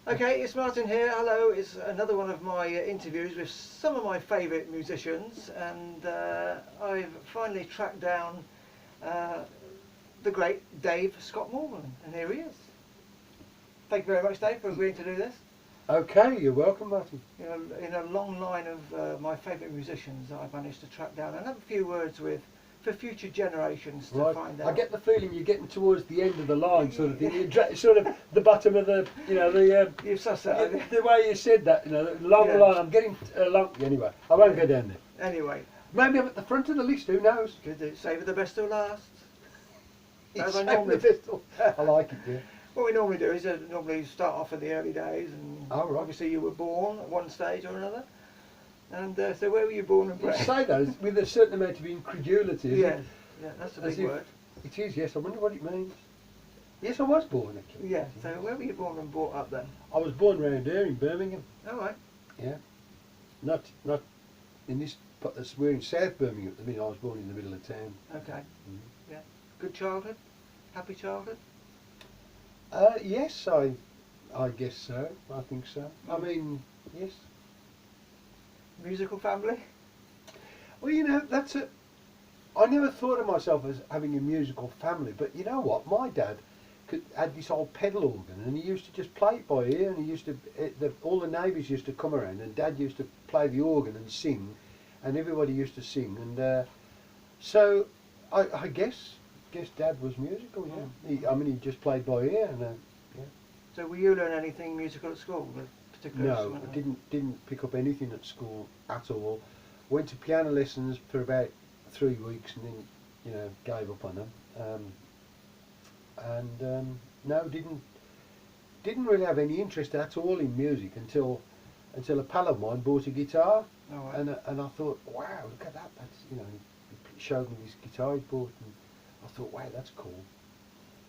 Okay, it's Martin here. Hello, it's another one of my interviews with some of my favourite musicians, and I've finally tracked down uh, the great Dave Scott Morgan, and here he is. Thank you very much, Dave, for agreeing to do this. Okay, you're welcome, Martin. In a long line of my favourite musicians that I've managed to track down and have a few words with for future generations to find out. I get the feeling you're getting towards the end of the line, sort of thing. You're sort of the bottom of the, You've sussed that, have you? the way you said that, the long line. I'm getting along. Anyway, I won't go down there. Anyway, maybe I'm at the front of the list. Who knows? Good, save the best till last. As I Save normally the pistol. I like it. Yeah. What we normally do is normally start off in the early days, and obviously you were born at one stage or another. And so where were you born and bred? You say that with a certain amount of incredulity. Yeah, that's a big word. It is, yes. I wonder what it means. Yes, I was born actually. Yeah, so where were you born and brought up then? I was born round here in Birmingham. All right. Yeah. Not in this, we're in South Birmingham at the minute. I was born in the middle of town. Okay. Yeah. Good childhood? Happy childhood? Yes, I guess so. I think so. I mean, yes. Musical family? Well, I never thought of myself as having a musical family, but you know what? My dad had this old pedal organ, and he used to just play it by ear, and he used to, all the neighbours used to come around, and Dad used to play the organ and sing, and everybody used to sing, and so I guess Dad was musical. Yeah, he just played by ear, and yeah. So were you learn anything musical at school? No, I didn't pick up anything at school at all. Went to piano lessons for about 3 weeks, and then gave up on them. No, didn't really have any interest at all in music until a pal of mine bought a guitar, and I thought, wow, look at that! That's he showed me this guitar he bought, and I thought, wow, that's cool.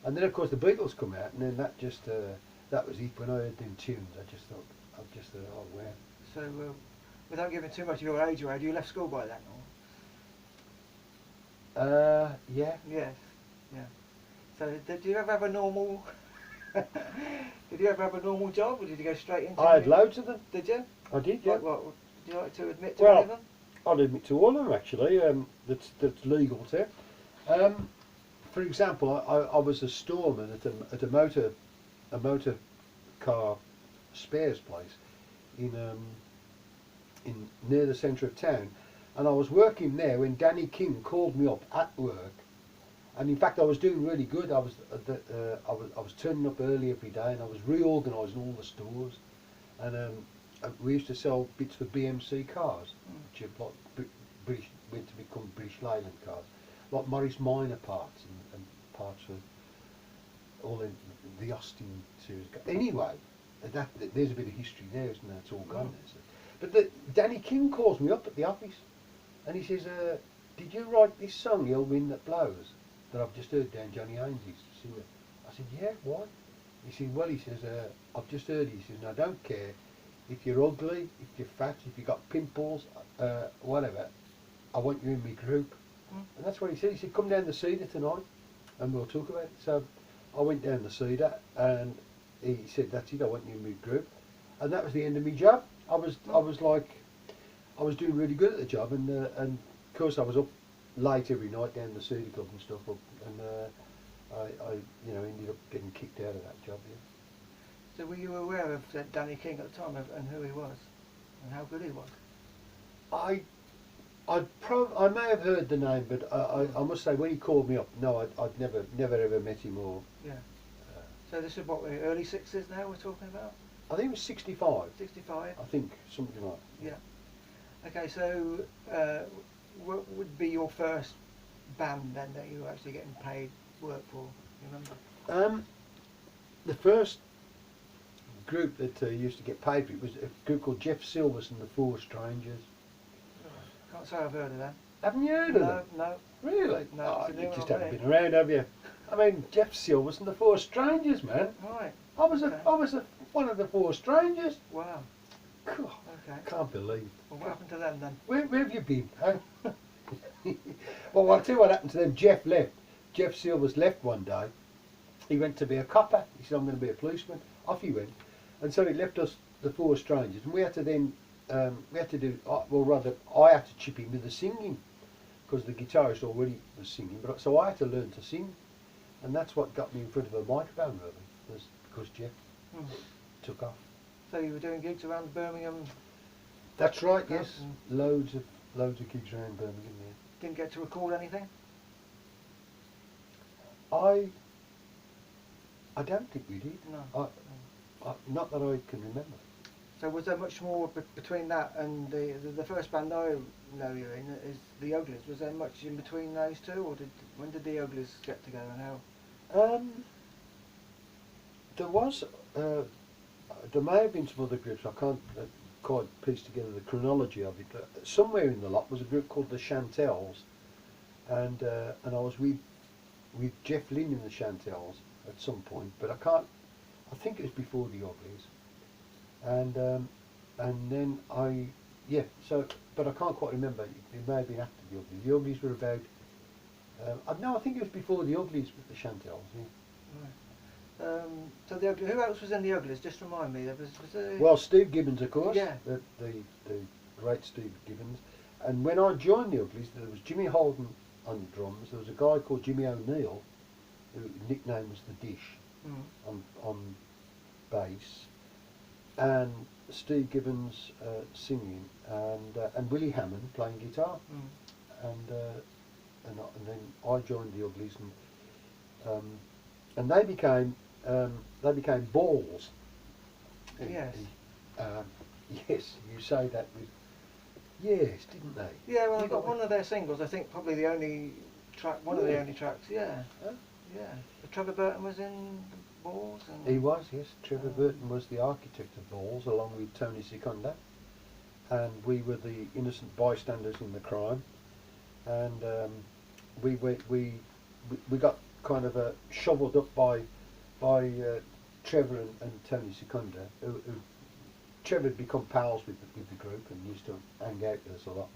And then of course the Beatles come out, and then that just that was it. When I heard them tunes, I just thought, oh wow. So without giving too much of your age away, you left school by then, or? Yeah. Yes. Yeah. So did you ever have a normal? Did you ever have a normal job, or did you go straight into? I had loads of them. Did you? I did. Yeah. What would you like to admit to any of them? I'll admit to all of them actually. That's legal to. For example, I was a storeman at a motor car spares place in near the centre of town, and I was working there when Danny King called me up at work, and in fact I was doing really good. I was turning up early every day, and I was reorganising all the stores, and we used to sell bits for BMC cars, which are like British, went to become British Leyland cars, like Morris Minor parts and parts for all the Austin series. Anyway, there's a bit of history there, isn't there? It's all gone there. So. But Danny King calls me up at the office, and he says, "Did you write this song, Your Wind That Blows, that I've just heard down Johnny Ainsley's singer?" I said, "Yeah, why?" He said, "Well," he says, "I've just heard it." He says, "I don't care if you're ugly, if you're fat, if you've got pimples, whatever. I want you in my group." And that's what he said. He said, "Come down the Cedar tonight, and we'll talk about it." So I went down the Cedar, and he said, "That's it. I want you in my group," and that was the end of my job. I was doing really good at the job, and of course I was up late every night down the Cedar Club and stuff, and I ended up getting kicked out of that job. Yeah. So were you aware of Danny King at the time and who he was, and how good he was? I may have heard the name, but I must say when he called me up, no, I'd never ever met him or. Yeah. So this is what, early 60s now we're talking about? I think it was 65. 65? I think, something like that. Yeah. Okay, so what would be your first band then that you were actually getting paid work for, you remember? The first group that used to get paid for it was a group called Jeff Silvers and the Four Strangers. Can't say I've heard of that. Haven't you heard of them? No. Really? No. You just haven't been around, have you? I mean, Jeff Silvers and the Four Strangers, man. Right. I was one of the Four Strangers. Wow. God, okay. Can't believe. Well, what happened to them then? Where have you been? Huh? Well, I'll tell you what happened to them. Jeff left. Jeff Silvers left one day. He went to be a copper. He said, "I'm going to be a policeman." Off he went. And so it left us the four strangers, and we had to then we had to do, well, rather I had to chip in with the singing because the guitarist already was singing, but so I had to learn to sing, and that's what got me in front of a microphone really, was because Jeff took off. So you were doing gigs around Birmingham? That's right, yes, loads of gigs around Birmingham. Yeah. Didn't get to record anything? I don't think we did. No. Not that I can remember. So was there much more between that and the first band I know you in is the Uglies? Was there much in between those two, or when did the Uglies get together and how? There was, there may have been some other groups. I can't quite piece together the chronology of it. Somewhere in the lot was a group called the Chantels, and I was with Jeff Lynne in the Chantels at some point, but I think it was before the Uglies. And then but I can't quite remember. It may have been after the Uglies. The Uglies were about. No, I think it was before the Uglies with the Chantels. Yeah. Right. So the Uglies, who else was in the Uglies? Just remind me. Was there... Well, Steve Gibbons, of course. Yeah. The great Steve Gibbons. And when I joined the Uglies, there was Jimmy Holden on drums. There was a guy called Jimmy O'Neill, whose nickname was the Dish, on bass. And Steve Gibbons singing, and Willie Hammond playing guitar, and then I joined the Uglies, and they became Balls. Yes. Yes, you say that with yes, didn't they? Yeah, well, I got one of their singles. I think probably the only track, one of the only tracks. Yeah, yeah. But Trevor Burton was in Balls. And he was, yes. Trevor Burton was the architect of Balls, along with Tony Seconda, and we were the innocent bystanders in the crime. And we got kind of shoveled up by Trevor and Tony Seconda, who Trevor had become pals with the group and used to hang out with us a lot.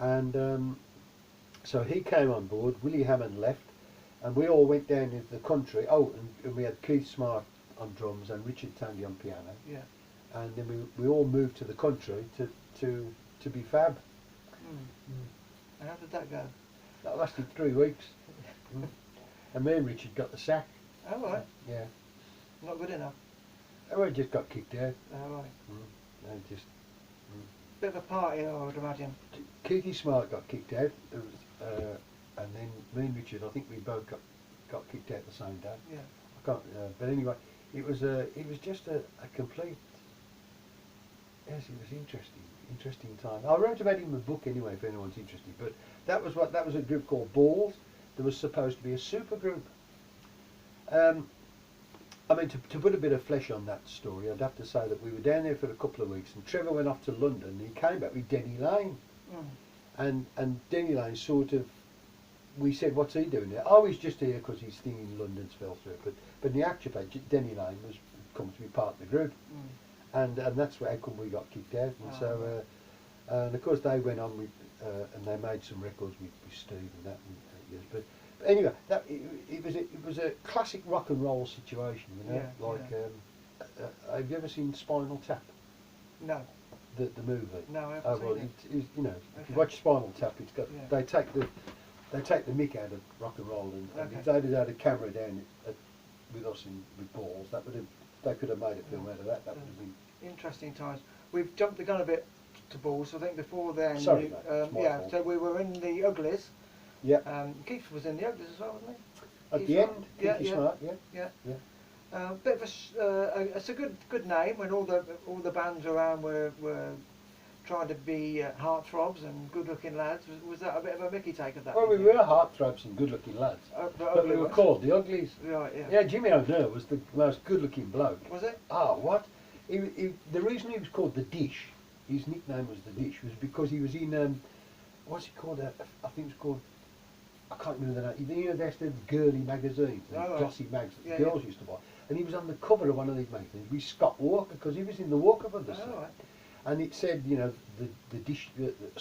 And so he came on board. Willie Hammond left. And we all went down into the country. Oh, and we had Keith Smart on drums and Richard Tandy on piano. Yeah. And then we all moved to the country to be fab. And how did that go? That lasted 3 weeks. And me and Richard got the sack. Oh, right. Yeah. Not good enough. Oh, we just got kicked out. Oh, right. And just. Bit of a party, I would imagine. Keithy Smart got kicked out. There was, and then me and Richard, I think we both got kicked out the same day. Yeah. I can't. But anyway, it was just a complete. Yes, it was interesting time. I wrote about it in the book anyway, if anyone's interested. But that was a group called Balls. There was supposed to be a super group. I mean, to put a bit of flesh on that story, I'd have to say that we were down there for a couple of weeks, and Trevor went off to London, and he came back with Denny Lane. And Denny Lane sort of, we said, what's he doing there? Oh, he's just here because his thing in London's fell through. But in the actual fact, Denny Lane was come to be part of the group, and that's how come we got kicked out. And so, and of course they went on with, and they made some records with Steve and that. Yes, but anyway, it was a classic rock and roll situation, you know. Have you ever seen Spinal Tap? No. The movie? No, I haven't seen it. It's, you know, if you watch Spinal Tap, it's got they take the mick out of rock and roll, and if they'd had a camera down with us with Balls, they could have made a film out of that. That would have been interesting times. We've jumped the gun a bit to Balls. I think before then. Sorry, fault. So we were in the Uglies. Yeah. Keith was in the Uglies as well, wasn't he? At the end, Keith Smart. Yeah. Bit of it's a good name when all the bands around were trying to be heartthrobs and good-looking lads. Was that a bit of a Mickey take of that? Well, we were heartthrobs and good-looking lads, but we were called the Uglies. Right. Yeah. Yeah, Jimmy O'Neill was the most good-looking bloke. Was it? Ah, what? The reason he was called the Dish, his nickname was the Dish, was because he was in what's it called? I think it's called. I can't remember the name. You know, there's the girly magazines, glossy mags that the girls used to buy. And he was on the cover of one of these magazines with Scott Walker, because he was in the Walker Brothers. Right. And it said, you know, the Dish, I don't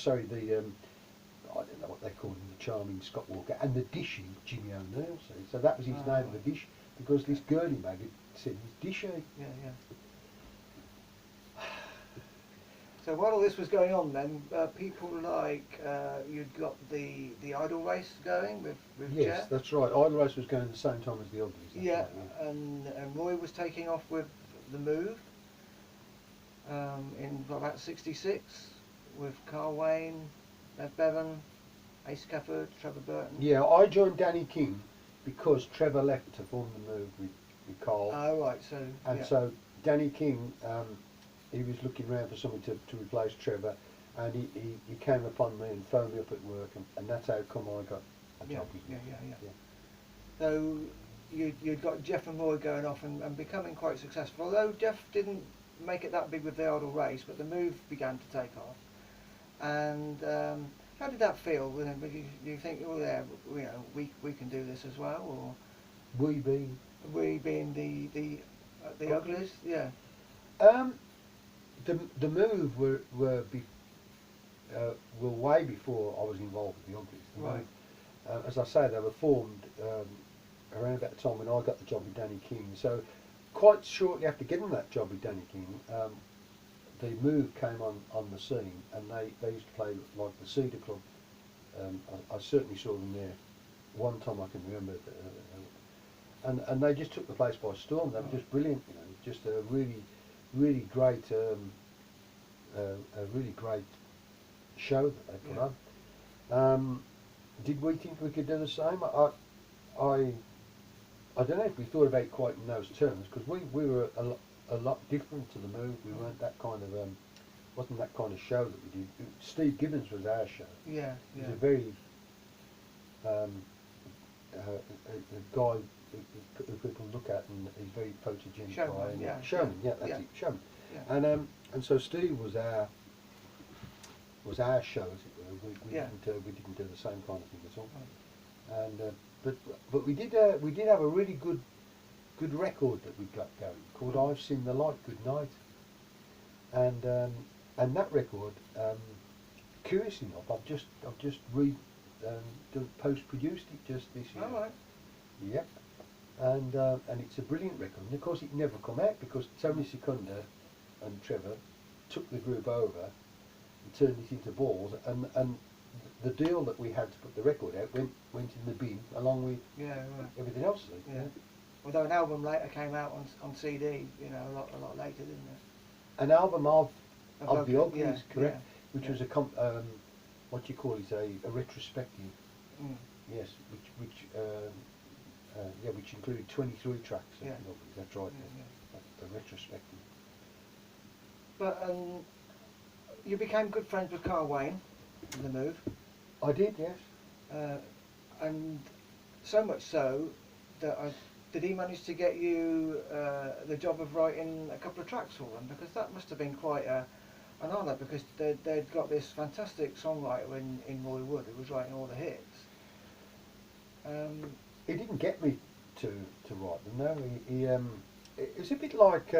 know what they called him, the charming Scott Walker, and the Dishy Jimmy O'Neill. So that was his name, the Dish. because this girly maggot said he's dishy. Yeah, yeah. So while all this was going on then, people like, you'd got the idol race going with Yes, Jeff. that's right. Idol Race was going at the same time as the Uglies. Yeah, Right, yeah. and Roy was taking off with The Move in about 66 with Carl Wayne, Bev Bevan, Ace Cafford, Trevor Burton. Yeah, I joined Danny King because Trevor left to form The Move with Carl. Oh right, so And yeah. so Danny King, he was looking around for something to replace Trevor, and he came upon me and phoned me up at work, and that's how come I got a job with him. Yeah. So you'd got Jeff and Roy going off and becoming quite successful. Although Jeff didn't make it that big with the idol race, but The Move began to take off. And how did that feel? You know, do you think, oh yeah, you know, we can do this as well, or We being being the Uglies? Yeah. the Move were way before I was involved with the Uglies. The Right. Move, as I say, they were formed around about the time when I got the job with Danny King. So quite shortly after getting that job with Danny King, the Move came on the scene, and they used to play like the Cedar Club. I certainly saw them there one time I can remember, and they just took the place by storm. They were just brilliant, you know, just a really great a really great show that they put on. Did we think we could do the same? I don't know if we thought about it quite in those terms, because we were a lot different to the Move. We weren't that kind of wasn't that kind of show that we did. Steve Gibbons was our show. Yeah. He was a very a guy who people look at, and he's very photogenic. Showman, yeah. Showman, yeah, that's Yeah. it, showman. Yeah. And so Steve was our show, as it were. We didn't do the same kind of thing at all. Right. And but we did have a really good record that we got going called "I've Seen the Light, Good Night," and that record, curiously enough, I've just post-produced it just this year. All right. Yep. And it's a brilliant record. And of course it never come out because Tony Secunda and Trevor took the group over and turned it into balls, and the deal that we had to put the record out went in the bin along with everything else. Yeah. Although an album later came out on CD, you know, a lot later, didn't it? An album of the Uglies, yeah, correct? yeah, Which yeah. was what you call it, a retrospective. Mm. Yes, which included 23 tracks. Yeah. That's right. Yeah. A retrospective. But you became good friends with Carl Wayne in The Move. I did, yes. And so much so that did he manage to get you the job of writing a couple of tracks for them? Because that must have been quite an honour, because they'd got this fantastic songwriter in Roy Wood who was writing all the hits. He didn't get me to write them. No, he it was a bit like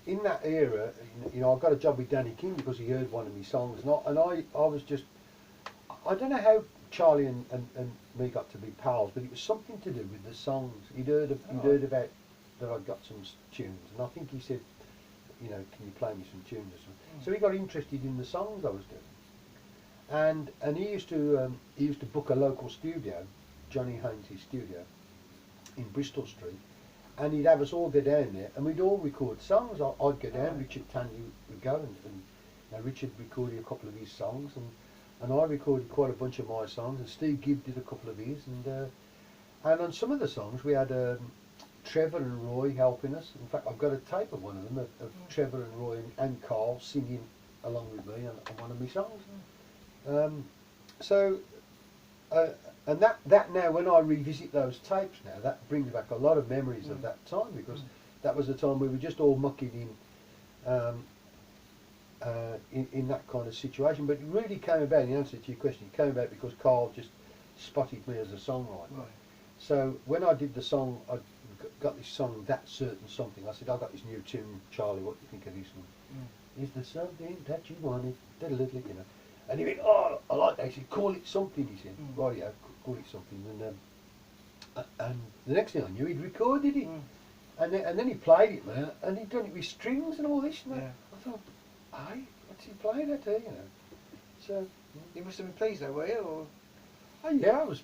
in that era. You know, I got a job with Danny King because he heard one of my songs, and I was just, I don't know how Charlie and me got to be pals, but it was something to do with the songs. He'd heard about that I'd got some tunes, and I think he said, you know, can you play me some tunes or something? So he got interested in the songs I was doing, and he used to book a local studio, Johnny Haynes' studio, in Bristol Street, and he'd have us all go down there, and we'd all record songs. I'd go down, Richard Tandy would go, and Richard recorded a couple of his songs, and I recorded quite a bunch of my songs, and Steve Gibb did a couple of his, and on some of the songs we had Trevor and Roy helping us. In fact, I've got a tape of one of them of Trevor and Roy and Carl singing along with me on one of my songs. And that now, when I revisit those tapes now, that brings back a lot of memories of that time, because that was the time we were just all mucking in that kind of situation. But it really came about, in answer to your question, it came about because Carl just spotted me as a songwriter. Right. So when I did the song, I got this song, That Certain Something. I said, I got this new tune, Charlie, what do you think of this one? Is there something that you wanted? You know. And he went, oh, I like that. He said, call it something, he said. Right, yeah, call it something. And the next thing I knew, he'd recorded it. Mm. And then he played it, man, and he'd done it with strings and all this and that. Yeah. I thought, hey, what's he playing at here, you know? So, You must have been pleased though, were you? Or oh yeah, it was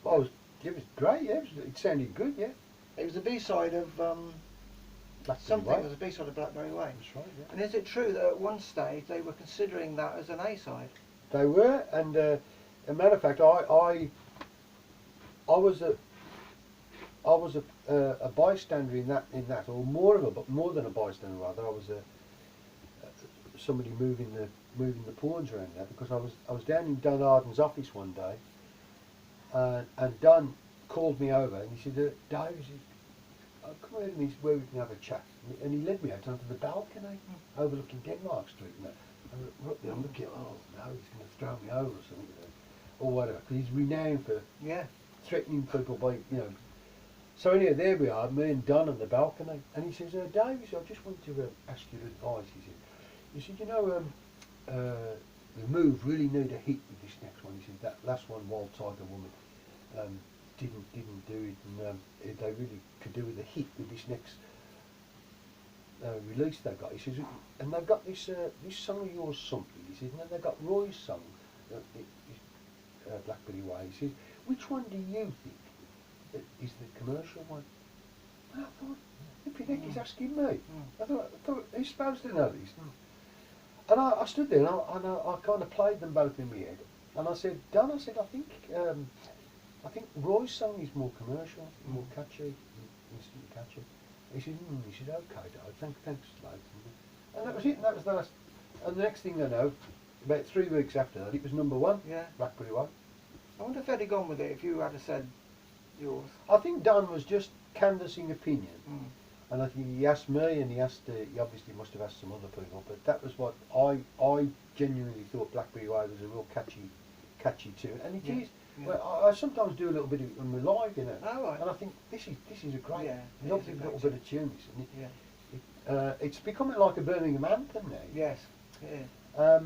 great, yeah, it sounded good, yeah. it was the B-side of Blackberry something. Way. It was a B-side of Blackberry Way. That's right, yeah. And is it true that at one stage they were considering that as an A-side? They were, and a matter of fact, I was a bystander in that, or more than a bystander rather. I was somebody moving the pawns around there, because I was down in Don Arden's office one day, and Don called me over and he said, Dave, he said, oh, come over and where we can have a chat. And he led me out onto the balcony overlooking Denmark Street. And I'm looking, oh no, he's going to throw me over or something, or whatever, because he's renowned for threatening people by, you know. So anyway, there we are, me and Don on the balcony, and he says, Dave, he said, I just wanted to ask you advice. He said, you know, the Move really need a hit with this next one. He said, that last one, Wild Tiger Woman, didn't do it, and they really could do with a hit with this next release they got. He says, and they've got this song of yours, something. He says, and then they've got Roy's song, Blackberry Way. He says, which one do you think is the commercial one? And I thought, flipping heck, he's asking me. I thought he's supposed to know this. And I stood there and I kind of played them both in my head. And I said, Don, I said, I think Roy's song is more commercial, more catchy, instantly catchy. He said, okay, Dad, thanks, mate. And that was it, and that was the last. And the next thing I know, about 3 weeks after that, it was #1, Blackberry Way. I wonder if they'd have gone with it if you had said yours. I think Don was just canvassing opinion. And I think he asked me, and he obviously must have asked some other people, but that was what I genuinely thought Blackberry Way was a real catchy tune, and it is. Yeah. Well, I sometimes do a little bit of it when we're live, you know, Oh, right. and I think this is a great, it lovely is a little great bit of tune. It's becoming like a Birmingham anthem now. Yes, it is.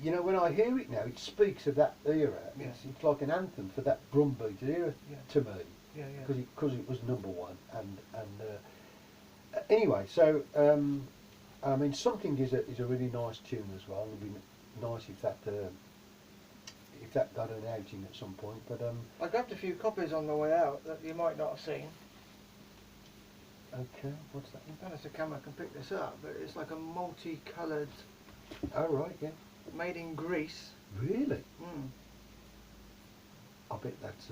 You know, when I hear it now, it speaks of that era. Yeah. It's like an anthem for that drum beat era to me, because it was #1. And anyway, so I mean, something is a really nice tune as well. It'd be nice if that got an outing at some point. But I grabbed a few copies on the way out that you might not have seen. okay, what's that? Unless the camera can pick this up, but it's like a multicoloured, Oh right, yeah. made in Greece. Really? Mm. I bet that's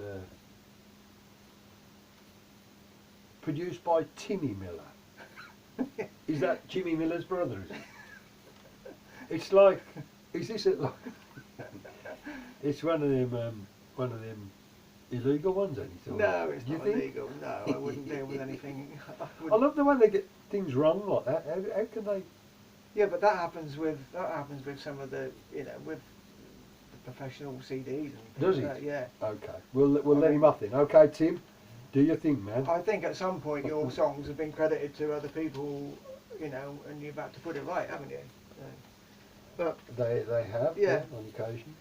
produced by Timmy Miller. Is that Jimmy Miller's brother? Is it? It's like, is this it? Like, it's one of them illegal ones, ain't it? No, it's Do you not think? illegal. No, I wouldn't deal with anything. I love the way they get things wrong like that. How can they? Yeah, but that happens with some of the, you know, with the professional CDs and things. Does like it? that, yeah. Okay, we'll let him off then. Okay, Tim, do your thing, man. I think at some point your songs have been credited to other people, you know, and you've had to put it right, haven't you? But They have, Yeah. on occasion.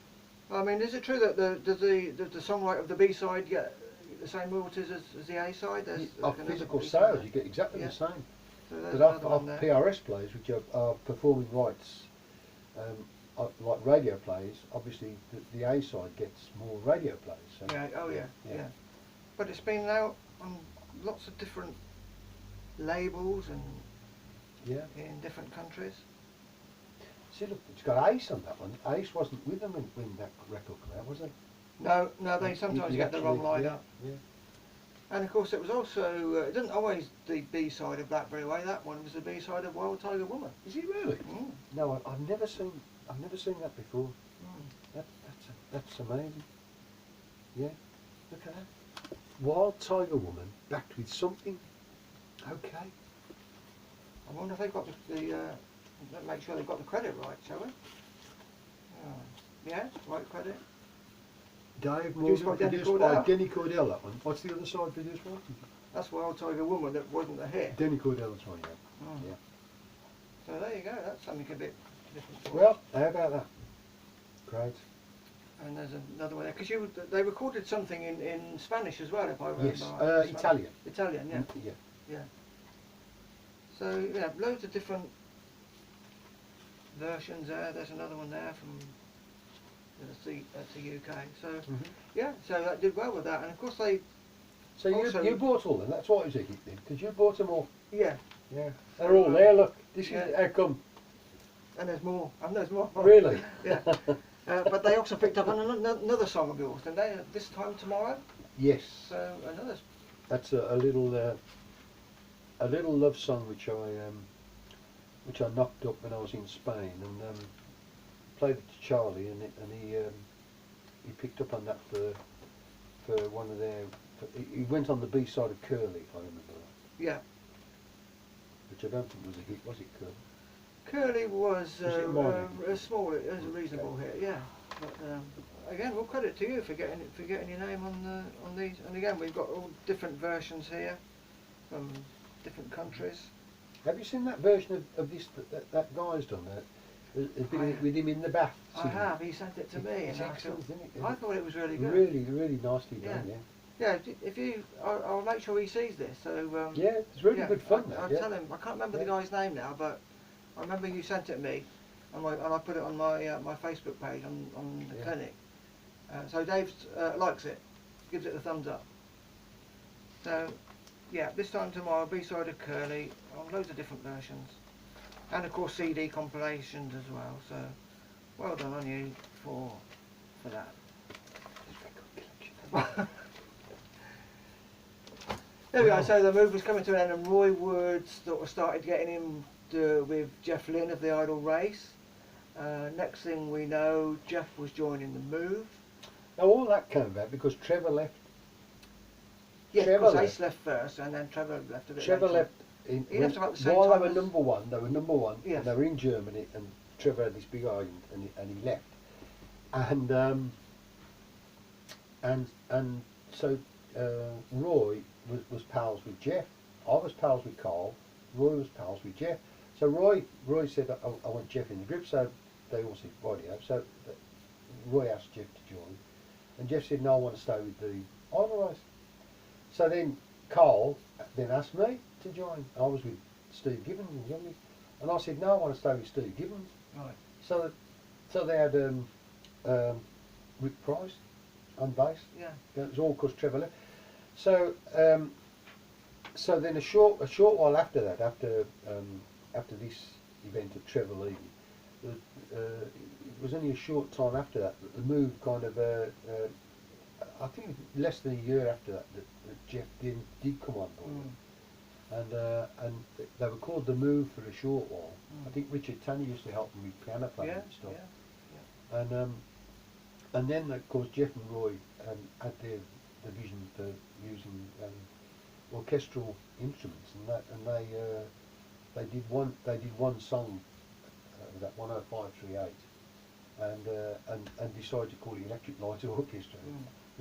I mean, is it true that does the songwriter of the B side get the same royalties as the A side? Of physical sales, you get exactly the same. So there's But another off one there. PRS players, which are performing rights, like radio players, obviously the A side gets more radio plays. So Yeah. Oh yeah. Yeah. But it's been out on lots of different labels and in different countries. See, look, it's got Ace on that one. Ace wasn't with them when that record came out, was it? No, they sometimes He get the wrong actually- lineup. Yeah. And of course, it was also it isn't always the B side of Blackberry Way. That one was the B side of Wild Tiger Woman. Is he really? Mm. No, I've never seen that before. Mm. That's amazing. Yeah, look at that. Wild Tiger Woman backed with something. Okay. I wonder if they've got the make sure they've got the credit right, shall we? Yeah, right credit. Dave Produced Morgan, by Denny produced by Cordell. Denny Cordell, that one. What's the other side produced by? That's Wild Tiger Woman that wasn't a hit. Denny Cordell's one, yeah. Mm. Yeah. So there you go. That's something a bit different. Well, how about that? Great. And there's another one there because they recorded something in Spanish as well, if I remember. Yes, right. Italian. Italian, yeah. Yeah. Yeah. So yeah, loads of different versions there. There's another one there from the UK. So yeah, so that did well with that, and of course they. So you bought all of them. That's what it was a hit then, because you bought them all. Yeah. Yeah. So, They're all there. Look, this yeah. is how come. And there's more. And there's more. Really? Yeah. But they also picked up on another song of yours, didn't they? This time tomorrow. Yes. So another. That's a little love song which I knocked up when I was in Spain and played it to Charlie and he picked up on that for one of their. He went on the B side of Curly, if I remember right. Yeah. Which I don't think was a hit, was it, Curly? Curly was a small, it was a reasonable hit, yeah. But again, all credit to you for getting your name on these. And again, we've got all different versions here from different countries. Have you seen that version of this that guy's done? With him in the bath. I have. He sent it to me. It's excellent, isn't it? I thought it was really good. Really nicely done. Yeah. Yeah, if you, I'll make sure he sees this. So yeah, it's really good fun. I'll tell him. I can't remember the guy's name now, but I remember you sent it to me, and I put it on my my Facebook page on the clinic. So Dave likes it, gives it a thumbs up. So yeah, this time tomorrow, B-side of Curly, on loads of different versions, and of course CD compilations as well. So well done on you for that. There we go, so the move was coming to an end and Roy Wood sort of started getting him with Jeff Lynne of the Idol Race. Next thing we know, Jeff was joining the move. Now all that came about because Trevor left. Yeah, because Ace left first and then Trevor left a bit Trevor later. left He left about the same while time they were number one, yes. and they were in Germany and Trevor had this big argument and he left. And so Roy was pals with Jeff. I was pals with Carl. Roy was pals with Jeff. So Roy said, I want Jeff in the group. So they all said, rightio. So Roy asked Jeff to join. And Jeff said, no, I want to stay with the Idol Race. So then Carl then asked me to join. I was with Steve Gibbons and Youngie. And I said, no, I want to stay with Steve Gibbons. Right. So they had Rick Price on bass. Yeah. It was all because Trevor left. So so then a short while after that, after this event of Trevor leaving, it was only a short time after that the move kind of I think less than a year after that Jeff did come on board. And they were called the Move for a short while. I think Richard Tanny used to help them with piano playing and stuff. Yeah. And then of course Jeff and Roy had their vision for using orchestral instruments, and they did one song, that 10538, and decided to call it Electric Light Orchestra.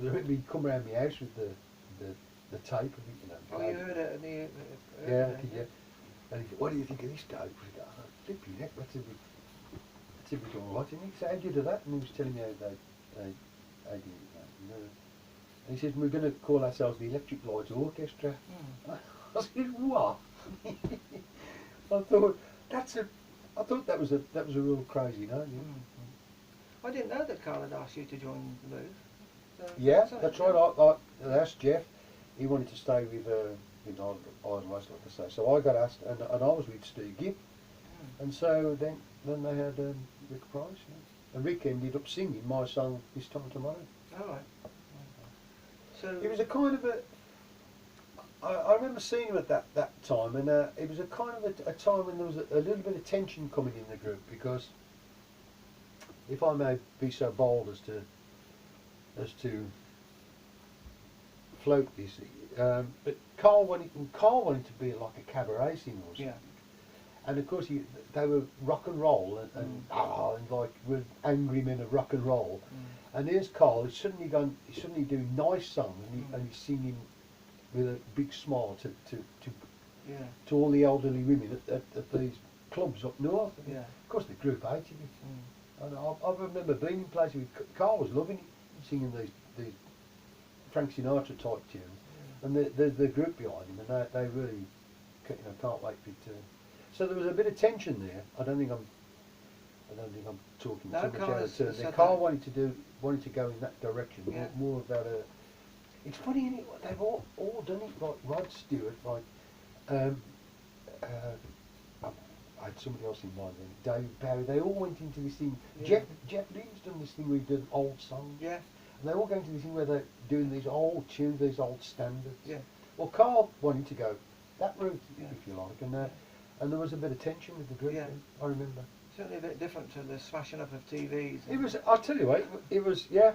I remember he'd come around my house with the tape of it, you know. Oh, you heard it? Yeah. And he said, what do you think of this tape? I said, oh, flipping heck, that's a bit alright, isn't it? So how'd you do that? And he was telling me how they did it. And he said, we're going to call ourselves the Electric Light Orchestra. I said, what? I thought that was a real crazy name. I didn't know that Carl had asked you to join the Move. So yeah, that's right. I asked Jeff. He wanted to stay with Idol Race, like I say. So I got asked, and I was with Steve Gibb. And so then they had Rick Price. Yeah. And Rick ended up singing my song This Time Tomorrow. All right. So it was a kind of I remember seeing him at that time, and it was a kind of a time when there was a little bit of tension coming in the group, because if I may be so bold as to float this, but Carl wanted to be like a cabaret singer or something. Yeah. And of course they were rock and roll and like we're angry men of rock and roll. And here's Carl. He's suddenly doing nice songs and he's singing with a big smile to all the elderly women at these clubs up north. Yeah. Of course the group hated him. And I remember being in places with Carl was loving it, singing these Frank Sinatra type tunes, and the group behind him, and they really can't wait for it to. So there was a bit of tension there. I don't think I'm talking No, too much Carl out has of turn. said Carl that. wanted to go in that direction, Yeah. more about a. It's funny, isn't it? They've all done it, like Rod Stewart, like I had somebody else in mind then, Dave Barry. They all went into this thing. Yeah. Jeff Lynne's done this thing where he did old songs. Yeah. And they're all going to this thing where they're doing these old tunes, these old standards. Yeah. Well, Carl wanted to go that route, Yeah. if you like, and there was a bit of tension with the group. Yeah. I remember. Certainly a bit different to the smashing up of TVs. It was. I'll tell you what. It was. Yeah.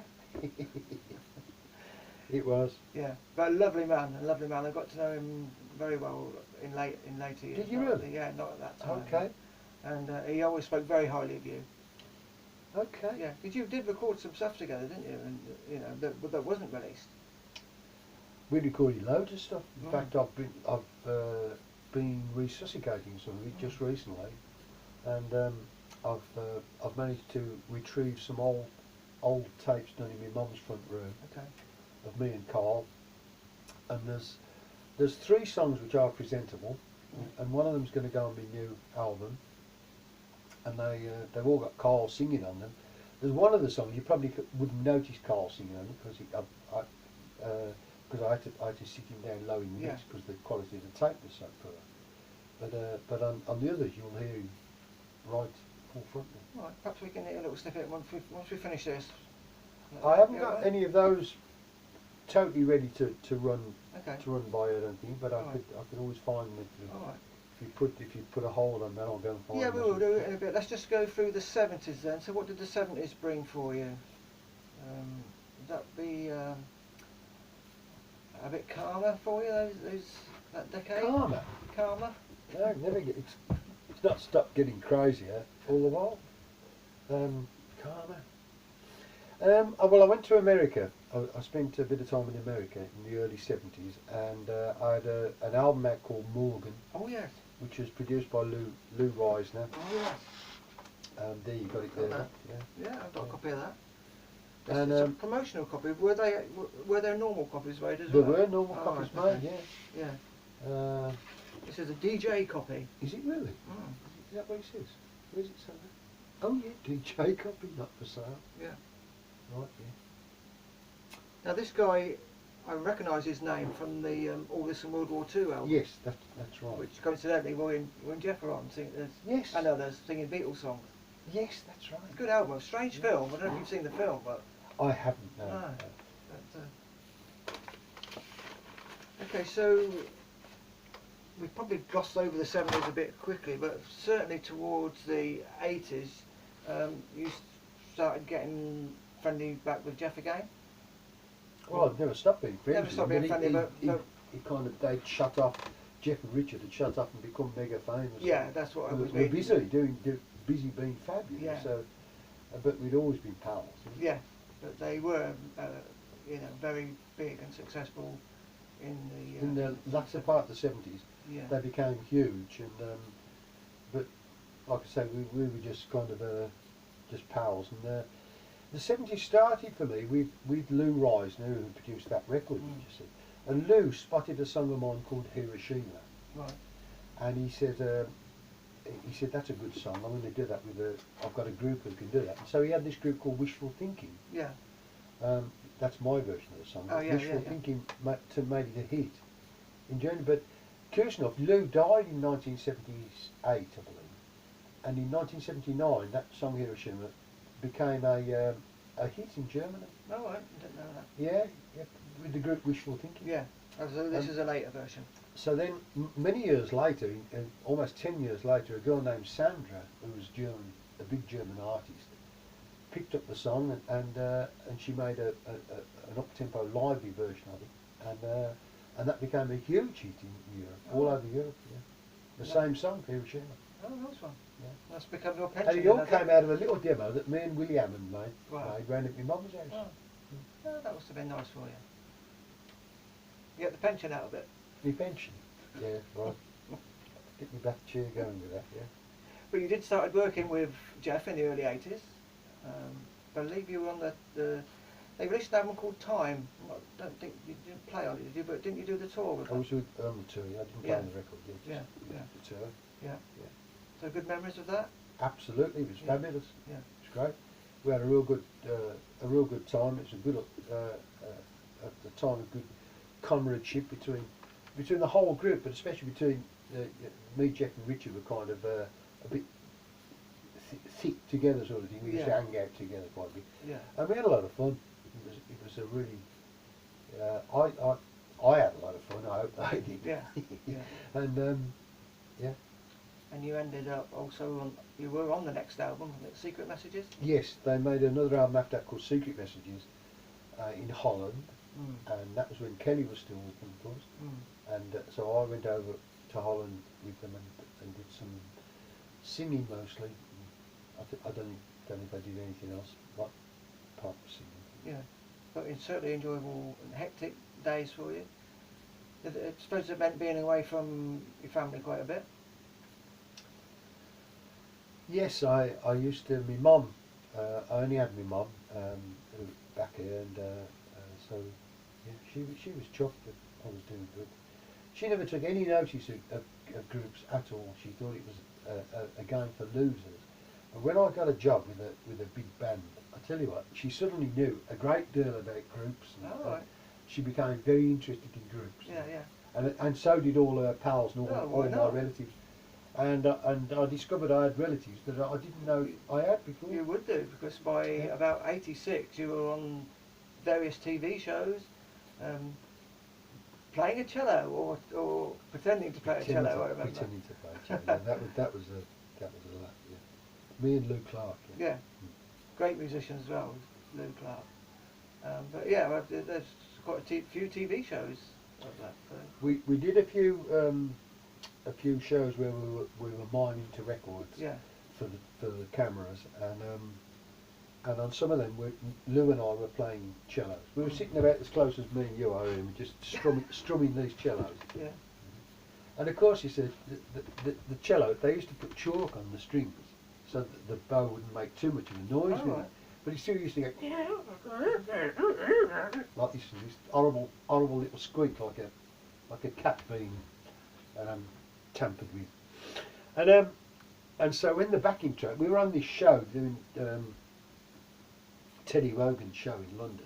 It was. Yeah, but a lovely man. I got to know him very well in later years. Did you Not- really? Yeah, not at that time. Okay. And he always spoke very highly of you. Okay. Yeah, because you did record some stuff together, didn't you? And that wasn't released. We recorded loads of stuff. In Right. fact, I've been resuscitating some of it just recently, and I've managed to retrieve some old tapes done in my mum's front room Okay. of me and Carl, and there's 3 songs which are presentable, and one of them's going to go on my new album, and they've all got Carl singing on them. There's one of the songs you probably wouldn't notice Carl singing on it because I had to sit him down low in the mix because the quality of the tape was so poor. But on the others you'll hear him right full front. Right, perhaps we can hit a little snippet once we finish this. I haven't Yeah, got right? any of those totally ready to run Okay. by, I don't think, but I Right. could always find them All right. if you put a hold on that. I'll go and find Yeah, them. we will do it in a bit. Let's just go through the 70s then. So what did the 70s bring for you? Would that be a bit calmer for you, that decade? Calmer. Calmer? No, never get. It's not stopped getting crazier all the while. Calmer. Well, I went to America. I spent a bit of time in America in the early 70s, and I had an album out called Morgan, Oh yes. which was produced by Lou Reisner. Oh yes. There you got it Got there. that. Yeah. Yeah, I've got a Yeah. copy of that. And, It's a promotional copy. Were there normal copies made as There well? were normal Oh, copies right, made, okay. yeah. Yeah. This is a DJ copy. Is it really? Mm. Is that what it says? Where's it say that? Oh yeah, DJ copy, not for sale. Yeah. Right, yeah. Now this guy, I recognise his name from the All This and World War II album. Yes, that's right. Which coincidentally when Jeff were on Yes. and others singing Beatles songs. Yes, that's right. It's a good album, a strange film. I don't know if you've seen the film, but I haven't, no. No. Okay, so we probably glossed over the 70s a bit quickly, but certainly towards the 80s, you started getting friendly back with Jeff again. Well, I've never stopped being friends. Never with stopped him, being but friendly, but he kind of, they'd shut off, Jeff and Richard had shut off and become mega famous. yeah, that's what I was We're being. busy being fabulous. Yeah. So, but we'd always been pals. Yeah, but they were, very big and successful in In the latter part of the 70s, Yeah. they became huge, and but like I say, we were just kind of just pals. And the 70s started for me with Lou Reisner, who produced that record, you see. And Lou spotted a song of mine called Hiroshima, Right. and he said that's a good song. I'm going to do that I've got a group who can do that. And so he had this group called Wishful Thinking. Yeah. That's my version of the song. Oh, yeah, Wishful yeah, yeah. Thinking made it a hit in Germany. But curious enough, Lou died in 1978, I believe, and in 1979 that song Hiroshima became a hit in Germany. Oh, I didn't know that. Yeah, with the group Wishful Thinking. Yeah. So this is a later version. So then, many years later, almost 10 years later, a girl named Sandra, who was German, a big German artist, picked up the song and she made an up-tempo lively version of it, and that became a huge hit in Europe, all over Europe. Yeah. The same song, Hiroshima. Oh, nice one. Yeah. That's become your pension. And it all then, hasn't came out of a little demo that me and Willie Hammond made Right. round at my mum's house. Oh. Oh, that must have been nice for you. You get the pension out of it. My pension. Yeah, right. Get me back chair going with that, yeah. But you did started working with Jeff in the early 80s. believe you were on the they released an album called Time. I don't think you didn't play on it, did you? But didn't you do the tour with I them? was with the tour, yeah. I didn't play on the record, Yeah, yeah. the tour. Yeah. Yeah. So good memories of that? Absolutely, it was fabulous. Yeah. It was great. We had a real good time. It was a good at the time a good comradeship between the whole group, but especially between me, Jeff, and Richard were kind of a bit thick together sort of thing. We used to hang out together quite a bit, and we had a lot of fun. It was a really I had a lot of fun. I hope they did. Yeah, yeah. And yeah. And you ended up also on, you were on the next album, Secret Messages? Yes, they made another album after that called Secret Messages in Holland, and that was when Kelly was still with them, of course. And so I went over to Holland with them and did some singing mostly. I don't think I did anything else but pop singing. Yeah, but it's certainly enjoyable and hectic days for you. I suppose it meant being away from your family quite a bit. Yes, I used to. My mum, I only had my mum back here, and so yeah, she was chuffed that I was doing good. She never took any notice of groups at all. She thought it was a game for losers. And when I got a job with a big band, I tell you what, she suddenly knew a great deal about groups. And, she became very interested in groups. Yeah, yeah. And so did all her pals and all my relatives. And I discovered I had relatives that I didn't know I had before. You would do, because by about 86 you were on various TV shows, playing a cello or pretending to play a cello. I remember. Pretending to play a cello. that was a lot. Yeah. Me and Lou Clark. Yeah. Great musician as well, Lou Clark. But yeah, there's quite a few TV shows like that. We did a few shows where we were miming to records for the cameras, and on some of them Lou and I were playing cellos. We were sitting about as close as me and you are, and just strumming these cellos. Yeah. And of course, he said the cello, they used to put chalk on the strings so that the bow wouldn't make too much of a noise with it. But he still used to go like this horrible little squeak, like a cat being tampered with. And so in the backing track, we were on this show doing Teddy Wogan's show in London,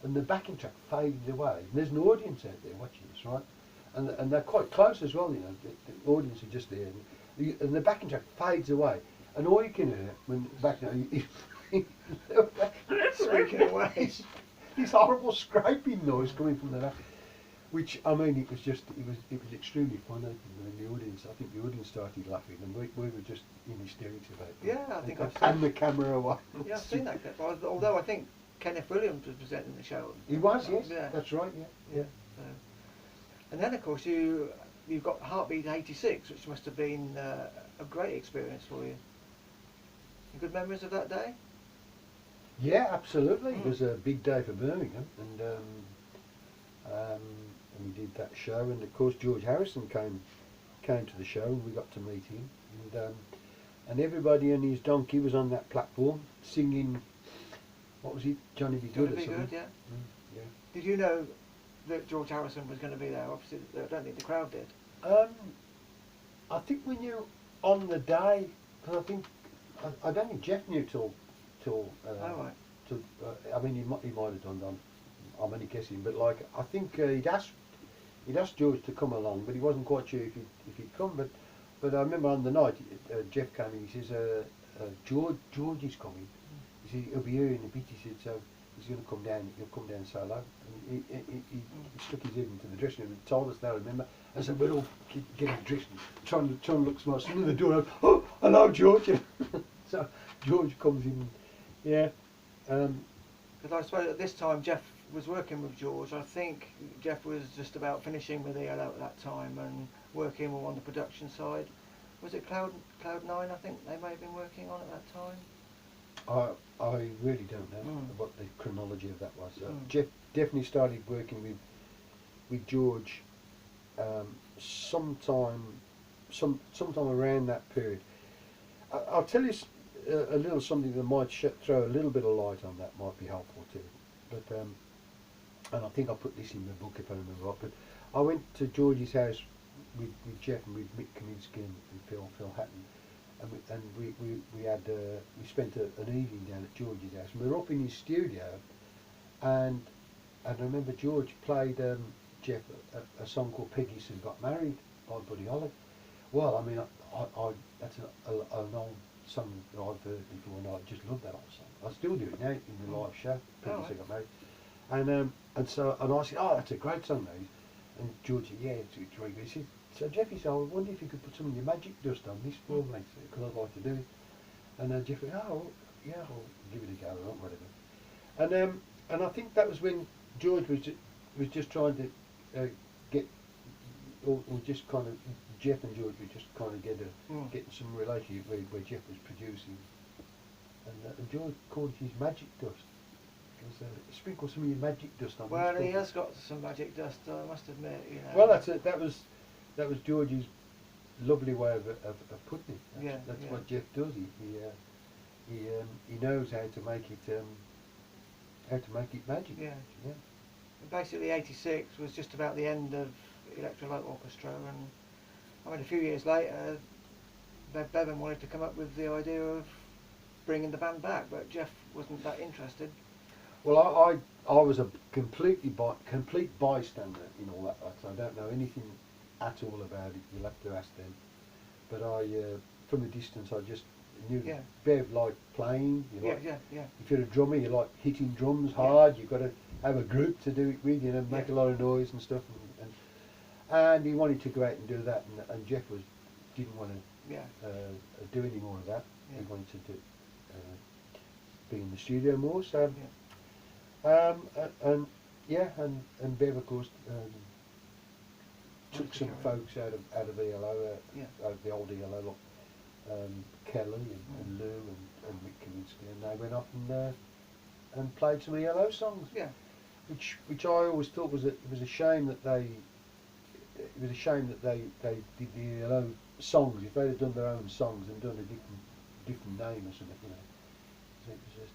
and the backing track faded away. And there's an audience out there watching us, right? And they're quite close as well, you know. The audience are just there, and the backing track fades away, and all you can hear when back squeaking away. This horrible scraping noise coming from the back. Which, I mean, it was extremely funny. And the audience, I think the audience started laughing, and we were just in hysterics about it. Yeah, I think I've seen the camera away. Yeah, I've seen that clip. Although I think Kenneth Williams was presenting the show. He was, yes. Yeah. That's right, yeah. So, and then, of course, you've got Heartbeat 86, which must have been a great experience for you. Good memories of that day? Yeah, absolutely. It was a big day for Birmingham, and we did that show, and of course George Harrison came to the show, and we got to meet him, and everybody and his donkey was on that platform singing. What was it? Johnny Be Good or something? Yeah. Yeah. Did you know that George Harrison was going to be there? Obviously, I don't think the crowd did. I think we knew on the day, because I don't think Jeff knew till. Right. I mean, he might have done. I'm only guessing, but like I think he'd asked George to come along, but he wasn't quite sure if he'd come. But I remember on the night Jeff came and he says George is coming. He said he'll be here in a bit. He said so he's going to come down. He'll come down solo. And he stuck his head into the dressing room and told us that. I remember. I said we're all getting dressed, and trying to look smart. Soon the door. Oh, hello, George. So George comes in. Yeah. Because I suppose at this time Jeff was working with George. I think Jeff was just about finishing with ELO at that time and working more on the production side. Was it Cloud 9? I think they may have been working on at that time. I really don't know what the chronology of that was. Jeff definitely started working with George sometime around that period. I'll tell you a little something that might throw a little bit of light on that might be helpful too. But and I think I put this in the book if I remember right. But I went to George's house with Jeff and with Mick Kaminsky and Phil Hatton, and we had we spent an evening down at George's house. And we were up in his studio, and I remember George played Jeff a song called Peggy Sue Got Married by Buddy Holly. Well, I mean, I that's an old song that I've heard before, and I just love that old song. I still do it now in the live show. Peggy Sue Got Married, and so I said, oh, that's a great song, mate. And George said, yeah, it's really good. He said, so Jeff, he said, I wonder if you could put some of your magic dust on this for me, because I'd like to do it. And Jeff went, oh, yeah, I'll give it a go, or whatever. And I think that was when George was just trying to get, or just kind of, Jeff and George were just kind of getting some relationship where Jeff was producing. And George called it his magic dust. Sprinkle some of your magic dust on. Well, he has got some magic dust, I must admit. You know. Well, that was George's lovely way of putting it. That's what Jeff does. He knows how to make it magic. Yeah. Basically, '86 was just about the end of Light Orchestra, and I mean, a few years later, Bevan wanted to come up with the idea of bringing the band back, but Jeff wasn't that interested. Well, I was a complete bystander in all that. So I don't know anything at all about it. You'll have to ask them. But from a distance, I just knew that Bev liked playing. If you're a drummer, you like hitting drums hard. You've got to have a group to do it with, make a lot of noise and stuff. And he wanted to go out and do that, and Jeff didn't want to do any more of that. He wanted to be in the studio more. So. And Bev, of course, took some folks out of ELO, out of the old ELO, Kelly and Lou and Mick Kaminsky, and they went off and played some ELO songs. Which I always thought it was a shame that they did the ELO songs. If they'd have done their own songs and done a different name or something, So it was just.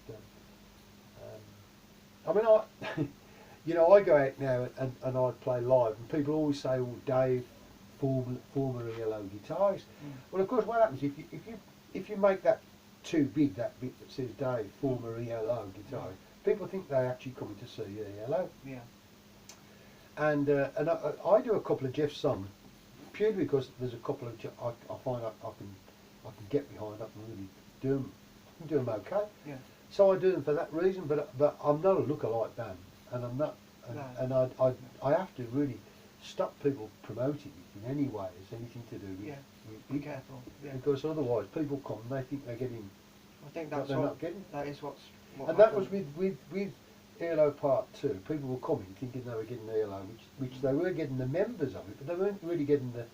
I mean, I go out now and I play live, and people always say, "Oh, Dave, former ELO guitarist." Well, of course, what happens if you make that too big, that bit that says Dave, former ELO guitarist, people think they're actually coming to see ELO. And I do a couple of Jeff's songs purely because there's a couple of I find I can get behind. I can really do them okay. So I do them for that reason, but I'm not a look-alike band, and I'm not, and I have to really stop people promoting it in any way. It's anything to do with be careful, because otherwise people come and they think they're getting. I think that's they're not getting. That is what and that was with ELO Part 2. People were coming thinking they were getting ELO, which they were getting the members of it, but they weren't really getting the.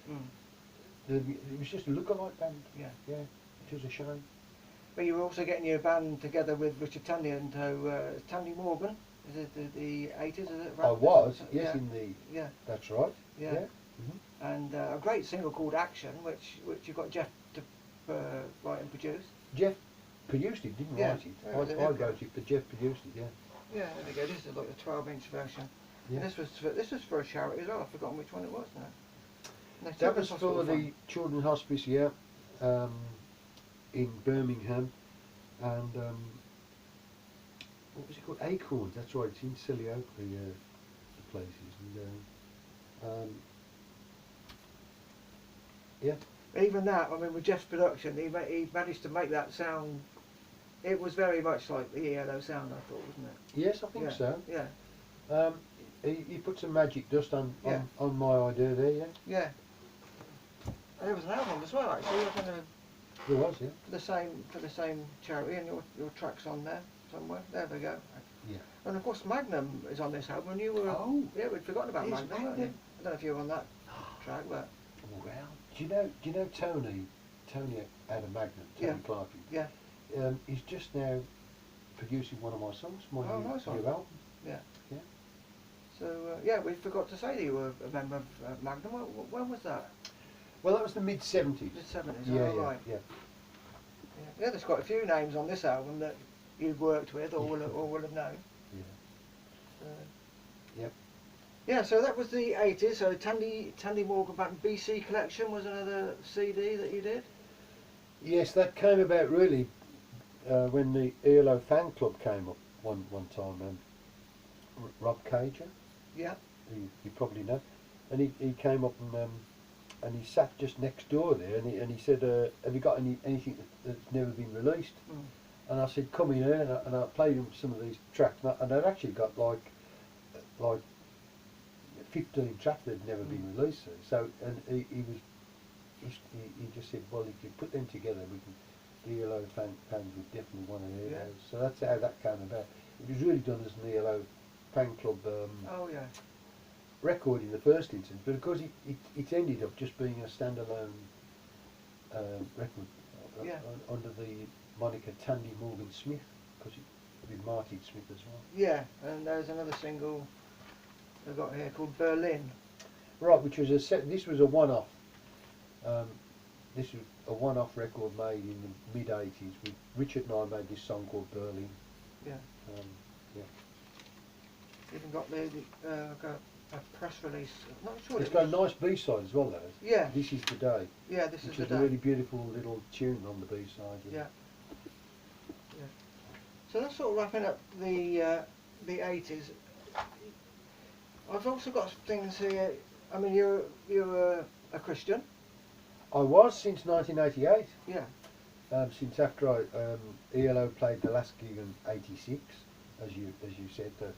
It was just a look-alike band. Which was a shame. But you were also getting your band together with Richard Tandy and Tandy Morgan. Is it the 80s? Is it? I was, yes, in the. That's right. And a great single called Action, which you got Jeff to write and produce. Jeff produced it, didn't write it. I wrote it, but Jeff produced it. Yeah, there we go. This is like the 12-inch version. And this was for a charity as well. I've forgotten which one it was now. That was for the Children's Hospice, in Birmingham, and what was it called? Acorns. That's right. It's in Silly Oak, the places, and Even that, I mean, with Jeff's production, he managed to make that sound. It was very much like the ELO sound, I thought, wasn't it? Yes, I think so. Yeah. He put some magic dust on my idea there. Yeah. And there was an album as well, actually. There was, for the same charity, and your track's on there somewhere. There we go. Yeah. And of course Magnum is on this album, and you were we'd forgotten about Magnum. Weren't you? I don't know if you were on that track, but well, do you know Tony out of Magnum, Tony Clarkin? Yeah. He's just now producing one of my songs, my new album. Yeah. So we forgot to say that you were a member of Magnum. When was that? Well, that was the mid-70s. Mid-70s, Yeah. Yeah, there's quite a few names on this album that you've worked with or will have known. Yeah. Yep. Yeah, so that was the 80s. So Tandy Morgan Band BC Collection was another CD that you did. Yes, that came about really when the ELO fan club came up one time. Rob Cager, Yeah. you probably know, and he came up and he sat just next door there, and he said, "Have you got anything that's never been released?" Mm. And I said, "Come in here," and I played him some of these tracks, and I'd actually got like 15 tracks that had never been released. So, and he just said, "Well, if you put them together, we can." The ELO fans would definitely want to hear those. So that's how that came about. It was really done as an ELO fan club Oh yeah. record in the first instance, but of course it ended up just being a standalone record under the moniker Tandy Morgan Smith, because with Martin Smith as well. Yeah, and there's another single I've got here called Berlin. Right, which was this was a one-off. This was a one-off record made in the mid-80s. With Richard and I made this song called Berlin. Yeah. Yeah. Even got got a press release. I'm not sure. It's got a nice B-side as well, though. Yeah. This is the day. Yeah, this is the Which is day. a really beautiful little tune on the B-side. Yeah. Yeah. So that's sort of wrapping up the 80s. I've also got things here. I mean, you're a Christian. I was since 1988. Yeah. Since after ELO played the last gig in '86, as you said, that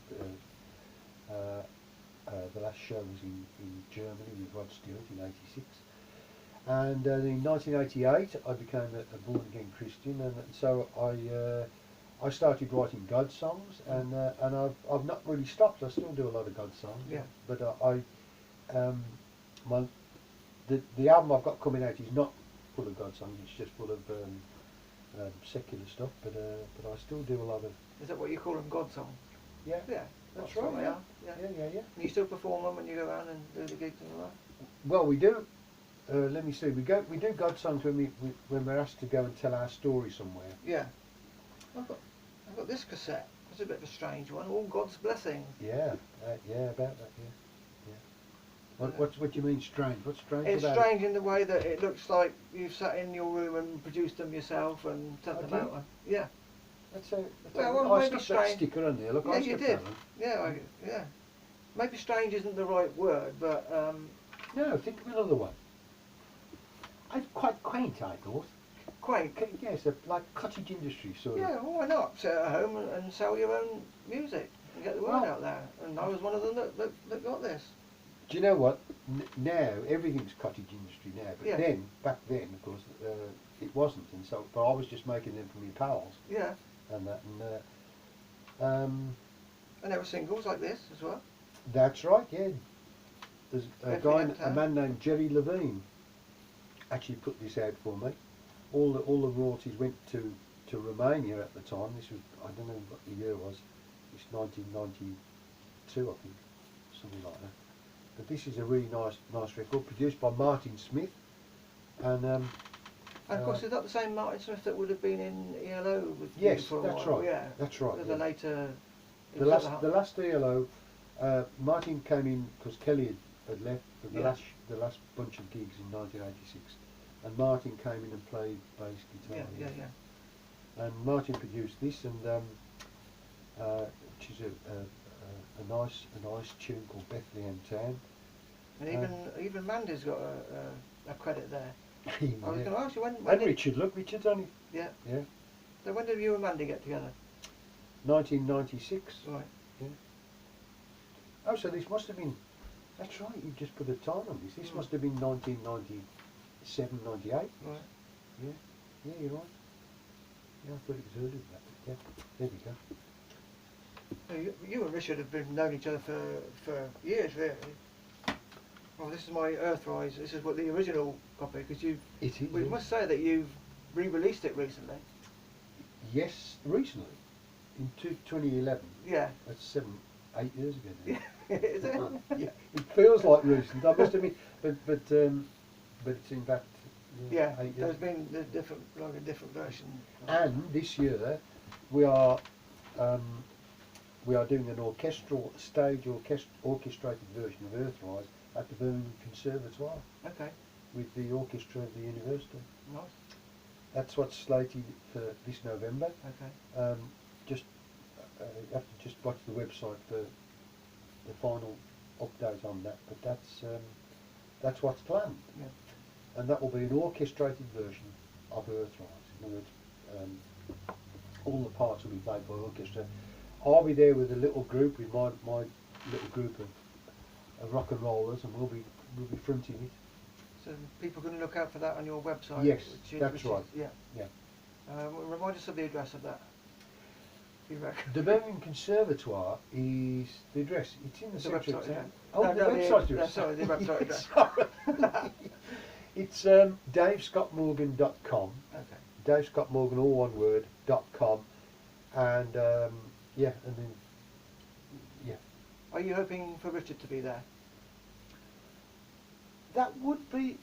the last show was in Germany with Rod Stewart in '86, and in 1988 I became a born again Christian, and so I started writing God songs, and I've not really stopped. I still do a lot of God songs. Yeah. But the album I've got coming out is not full of God songs. It's just full of secular stuff. But I still do a lot of. Is that what you call them, God songs? Yeah. Yeah. That's what right. they Yeah. are. Yeah. Yeah. And you still perform them when you go around and do the gigs and all that? Well, we do. Let me see. We do God songs when we're asked to go and tell our story somewhere. Yeah. I've got this cassette. It's a bit of a strange one. All God's blessings. Yeah. About that. Yeah. What do you mean strange? What's strange It's about strange in the way that it looks like you've sat in your room and produced them yourself and sent them Okay. out. Yeah. Well, I maybe stuck that strange. sticker on there. Look, Yeah, I you stuck did. that on. Yeah, yeah. Maybe strange isn't the right word, but No, think of another one. Quite quaint, I thought. quaint. Yes, like cottage industry sort of. Yeah, well, why not? Sit at home and sell your own music and get the word out there. And I was one of them that got this. Do you know what? Now everything's cottage industry now, but Yeah. back then, of course, it wasn't, and so. But I was just making them for my pals Yeah. and that, And there were singles like this as well. that's right. Yeah, there's Definitely a man named Jerry Levine actually put this out for me. All the royalties went to Romania at the time. This was, I don't know what the year was. It's 1992, I think, something like that. But this is a really nice record produced by Martin Smith, and And of course, is that the same Martin Smith that would have been in ELO with yes, you for a that's while? right. Yeah. That's right. With Yeah. the later. The last ELO, Martin came in because Kelly had left for the last bunch of gigs in 1986, and Martin came in and played bass guitar. Yeah. And Martin produced this, and which is a nice tune called Bethlehem Town. And even Mandy's got a credit there. Yeah. I was going to ask you when And did, Richard's only yeah. yeah So when did you and Mandy get together? 1996. Right. Yeah. Oh, so this must have been. That's right. You just put a time on this. This must have been 1997, 98. Right. Yeah. Yeah, you're right. Yeah, I thought it was earlier than that. Yeah. There we go. So you and Richard have been known each other for years, really. Well, this is my Earthrise. This is what the original copy, because It is. we Yeah. must say that you've re-released it recently. Yes, recently, in 2011. Yeah. That's 8 years ago now. Is it? Yeah, it feels like recent. I must admit, but it's in fact Yeah, 8 years. there's been a different version. And this year we are doing an orchestrated version of Earthrise at the Birmingham Conservatoire Okay, with the orchestra of the university. nice. That's what's slated for this November. Okay. Just you have to just watch the website for the final update on that. But that's what's planned, Yeah. and that will be an orchestrated version of Earthrise. In other words, all the parts will be played by orchestra. I'll be there with a little group, with my little group of rock and rollers, and we'll be fronting it. So people can look out for that on your website. Yes, that's right. Yeah. Yeah. Remind us of the address of that. If you reckon. The Birmingham Conservatoire is the address. It's in the centre of website, town. yeah. Oh, the website address. Sorry, the website address. Sorry. It's davescottmorgan.com. Okay. Dave Scott Morgan, all one word, .com, and yeah, and then yeah. Are you hoping for Richard to be there? That would be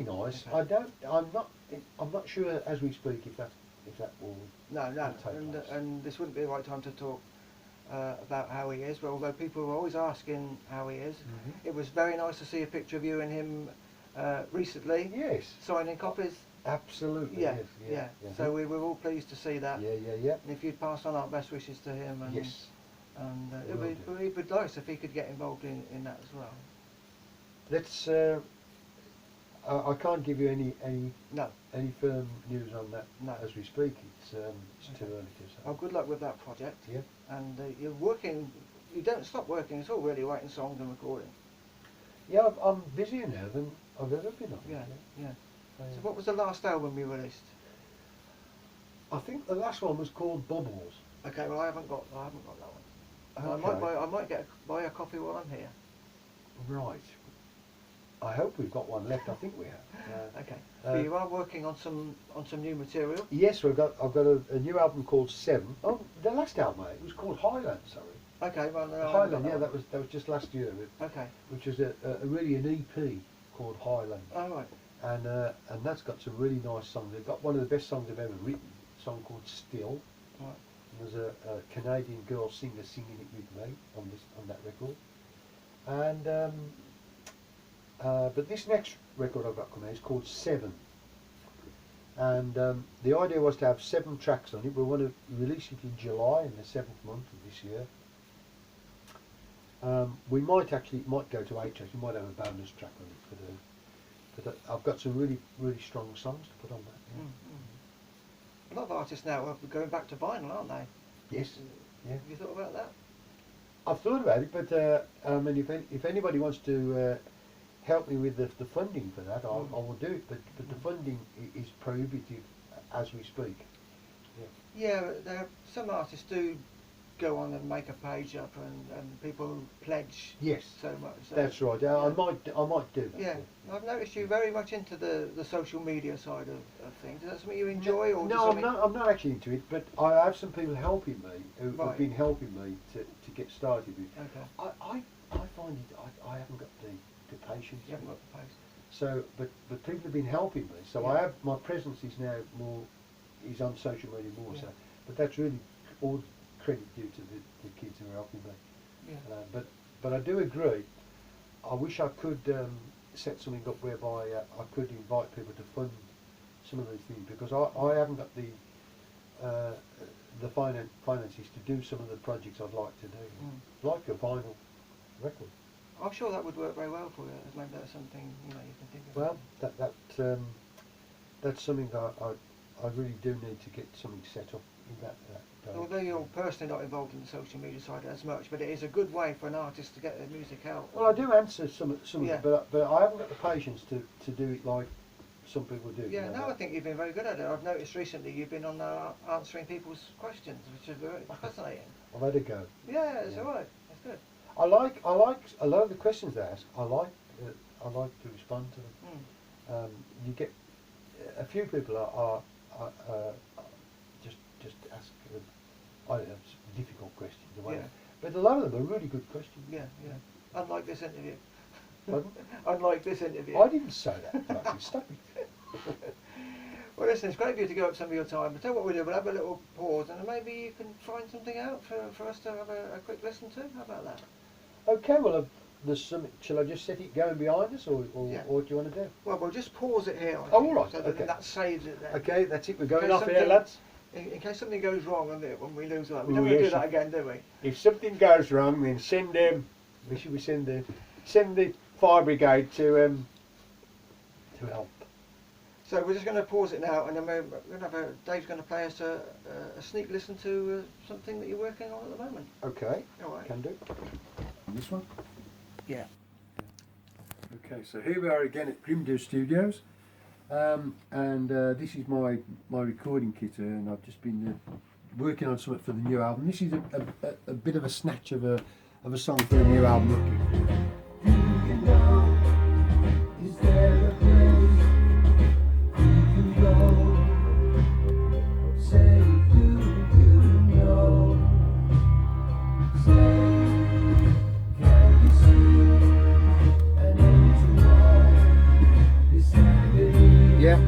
nice. Okay. I'm not sure as we speak if that will. No, take place. and this wouldn't be the right time to talk about how he is. But although people are always asking how he is, it was very nice to see a picture of you and him recently. Yes. Signing copies. Absolutely. Yeah, Yes, yeah. So we were all pleased to see that. Yeah. And if you'd pass on our best wishes to him, and Yes. and Will it'd be nice if he could get involved in that as well. Let's. I can't give you No. any firm news on that No. as we speak. It's too Okay. early to say. Well, good luck with that project. Yeah. And you're working. You don't stop working at all, really, writing songs and recording. Yeah, I'm busier now than I've ever been on. Yeah, yeah. So what was the last album you released? I think the last one was called Bubbles. Okay, well I haven't got that one. Okay. I might buy a copy while I'm here. Right. I hope we've got one left. I think we have. Okay. So you are working on some new material. Yes, I've got a new album called Seven. Oh, the last album, it was called Highland. Sorry. Okay, well no, I haven't Highland. got Yeah, one. that was just last year. Okay. Which is really an EP called Highland. Oh right. And that's got some really nice songs. They've got one of the best songs I've ever written. A song called Still. Right. There's a Canadian girl singer singing it with me on that record. And but this next record I've got coming out is called Seven. And the idea was to have 7 tracks on it. We want to release it in July, in the 7th month of this year. We might go to 8 tracks. We might have a bonus track on it, but I've got some really strong songs to put on that. Yeah. A lot of artists now are going back to vinyl, aren't they? Yes. Yeah. Have you thought about that? I've thought about it, but I mean, if anybody wants to help me with the funding for that, I will do it. But the funding is prohibitive as we speak. Yeah, some artists do go on and make a page up, and people pledge. Yes. So much. So That's right. yeah. I might do that. Yeah, I've noticed you very much into the social media side of things. Is that something you enjoy, or No, I'm not actually into it, but I have some people helping me who have been helping me to get started with. Okay. I find it. I haven't got the patience. You haven't got the pace. So, but people have been helping me. So Yeah. I have my presence is now is on social media more. Yeah. So, but that's really all credit due to the kids who are helping me. Yeah. But I do agree. I wish I could set something up whereby I could invite people to fund some of these things, because I haven't got the finances to do some of the projects I'd like to do, like a vinyl record. I'm sure that would work very well for you. Maybe that's something you can think of. Well, that's something that I really do need to get something set up in that. Although you're personally not involved in the social media side as much, but it is a good way for an artist to get their music out. Well, I do answer some Yeah. of it, but I haven't got the patience to do it like some people do. Yeah, no, I think you've been very good at it. I've noticed recently you've been on answering people's questions, which is very fascinating. I've had a go. Yeah, it's all right. That's good. I like a lot of the questions they ask. I like to respond to them. You get a few people are just ask difficult questions, Yeah. but a lot of them are really good questions. Yeah, yeah. Unlike this interview. Pardon? Unlike this interview. I didn't say that. Right, stop it. Well, listen, it's great of you to go up some of your time. But tell you what we'll do, we'll have a little pause and maybe you can find something out for us to have a quick listen to. How about that? Okay, well, there's some. Shall I just set it going behind us, or Yeah. what do you want to do? Well, we'll just pause it here. I Oh, think, all right, So okay. that saves it there. Okay, that's it. We're going Okay, off here, something- lads. In case something goes wrong when we lose that. We Oh, don't want to do yes. that again, do we? If something goes wrong, then send we send the fire brigade to help. So we're just going to pause it now, and then we're going to have Dave's going to play us a sneak listen to something that you're working on at the moment. Okay, All right. can do. This one. Yeah. Okay, so here we are again at Grimdo Studios, and this is my recording kit, and I've just been working on something for the new album. This is a bit of a snatch of a song for the new album. Is there a place we can go? Say, do you know? Say, can you see an empty wall? Yeah.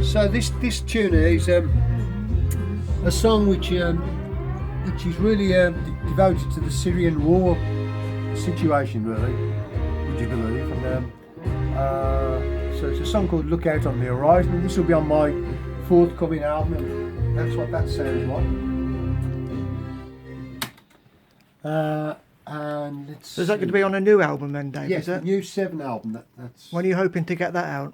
So this tune is a song which is really devoted to the Syrian war situation, really. Would you believe? And so it's a song called "Look Out on the Horizon." This will be on my forthcoming album. And that's what that sounds like. And let's. So is that going to be on a new album then, Dave? Yes, is the it? new 7 album. That's. When are you hoping to get that out?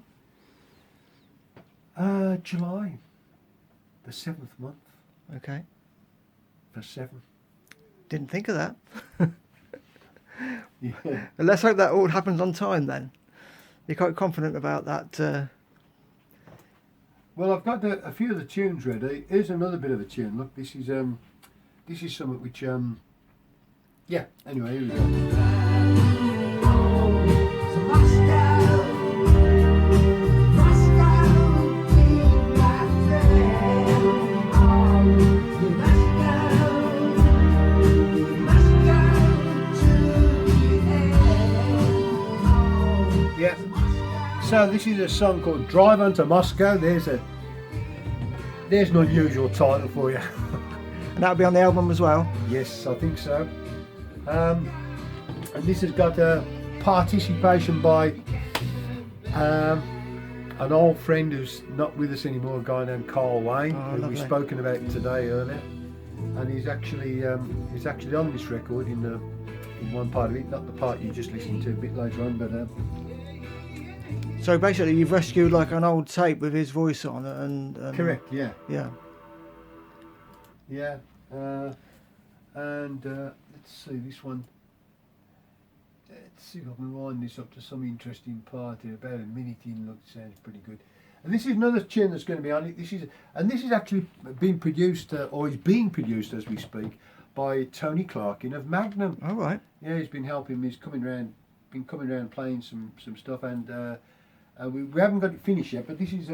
July, the 7th month. Okay. For 7. Didn't think of that. Yeah. But let's hope that all happens on time then. You're quite confident about that. Well, I've got a few of the tunes ready. Here's another bit of a tune. Look, this is something which yeah. Anyway, here we go. Yeah. So this is a song called "Drive On to Moscow." There's an unusual title for you. And that'll be on the album as well. Yes, I think so. And this has got a participation by an old friend who's not with us anymore, a guy named Carl Wayne, Oh, who lovely. we've spoken about today earlier. And he's actually on this record in one part of it, not the part you just listened to a bit later on, but. So basically, you've rescued like an old tape with his voice on it, and Correct. Yeah. Yeah. Yeah. And let's see this one. Let's see if I can wind this up to some interesting part here. About a minute in, look, sounds pretty good. And this is another tune that's going to be on it. This is actually being produced, or is being produced as we speak, by Tony Clarkin of Magnum. All right. Yeah, he's been helping me. He's been coming around playing some stuff, and we haven't got it finished yet. But this is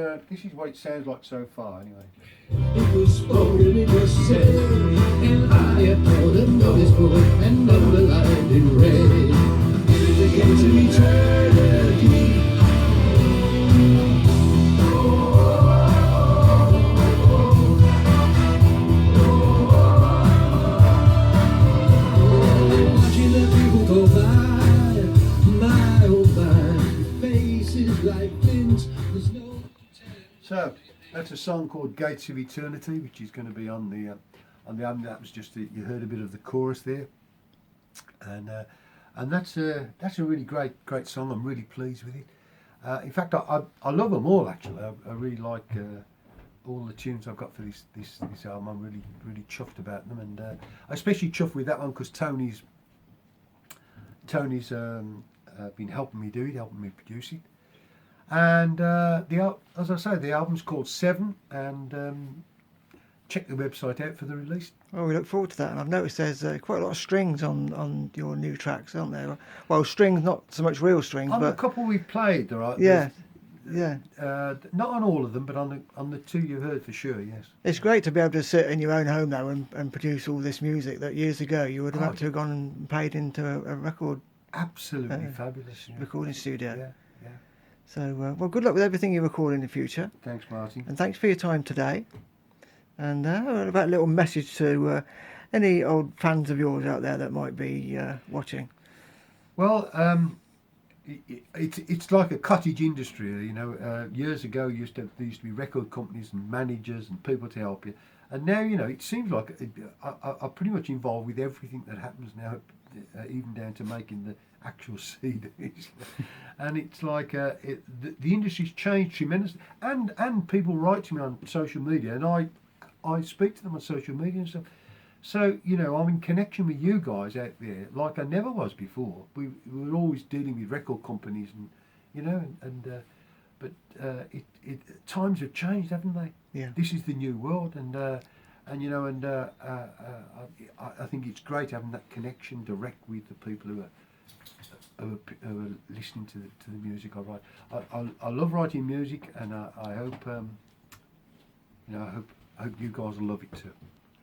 what it sounds like so far, anyway. It was spoken, it was said, and I upheld a notice board and underlined in red. Into eternity. Watching the people go by, my oh my, faces like flint. There's no. So that's a song called "Gates of Eternity," which is going to be on the album. That was just you heard a bit of the chorus there, and that's a really great song. I'm really pleased with it. In fact, I love them all actually. I really like all the tunes I've got for this album. I'm really chuffed about them, and I especially chuffed with that one because Tony's been helping me do it, helping me produce it. And as I say, the album's called 7, and check the website out for the release. Well, we look forward to that. And I've noticed there's quite a lot of strings on your new tracks, aren't there? Well, strings, not so much real strings, On the but couple we've played, all right. yeah, yeah. Not on all of them, but on the 2 you've heard for sure. Yes. It's great to be able to sit in your own home now and produce all this music that years ago you would have had to have gone and paid into a record Absolutely fabulous. Yeah. recording studio. Yeah, yeah. So, well, good luck with everything you record in the future. Thanks, Martin. And thanks for your time today. And about a little message to any old fans of yours out there that might be watching. Well, it's like a cottage industry, you know. Years ago, there used to be record companies and managers and people to help you, and now, you know, it seems like I'm pretty much involved with everything that happens now, even down to making the actual CDs. And it's like the industry's changed tremendously, and people write to me on social media, and I speak to them on social media and stuff. So, you know, I'm in connection with you guys out there like I never was before. We were always dealing with record companies, and, you know, but times have changed, haven't they? Yeah. This is the new world, and you know, and I think it's great having that connection direct with the people who are listening to the music I write. I love writing music, and I hope you know, I hope you guys will love it too.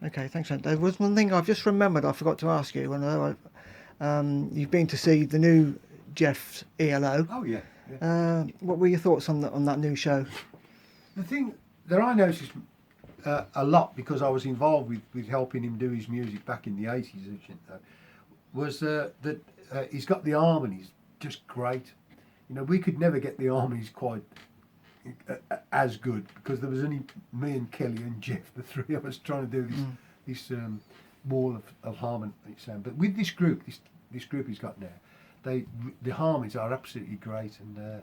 Okay, thanks. There was one thing I've just remembered I forgot to ask you. You've been to see the new Jeff's ELO. Oh yeah. What were your thoughts on that new show? The thing that I noticed a lot, because I was involved with helping him do his music back in the 80s, was that he's got the harmonies just great. You know, we could never get the harmonies quite as good, because there was only me and Kelly and Jeff, the three of us, trying to do this wall of harmony sound. But with this group he's got now, the harmonies are absolutely great, and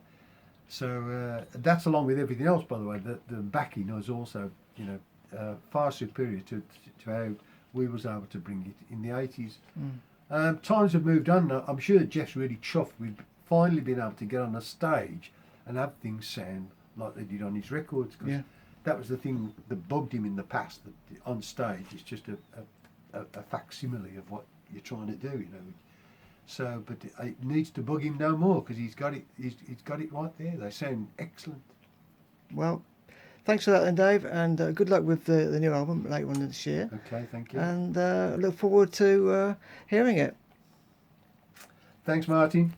so that's along with everything else, by the way. The backing is also, you know, far superior to how we was able to bring it in the 80s. Times have moved on now. I'm sure Jeff's really chuffed with finally being able to get on a stage and have things sound like they did on his records, because that was the thing that bugged him in the past, that on stage it's just a facsimile of what you're trying to do, you know. So, but it needs to bug him no more, because he's got it right there. They sound excellent. Well, thanks for that then, Dave, and good luck with the new album later on this year. Okay, thank you. And look forward to hearing it. Thanks, Martin.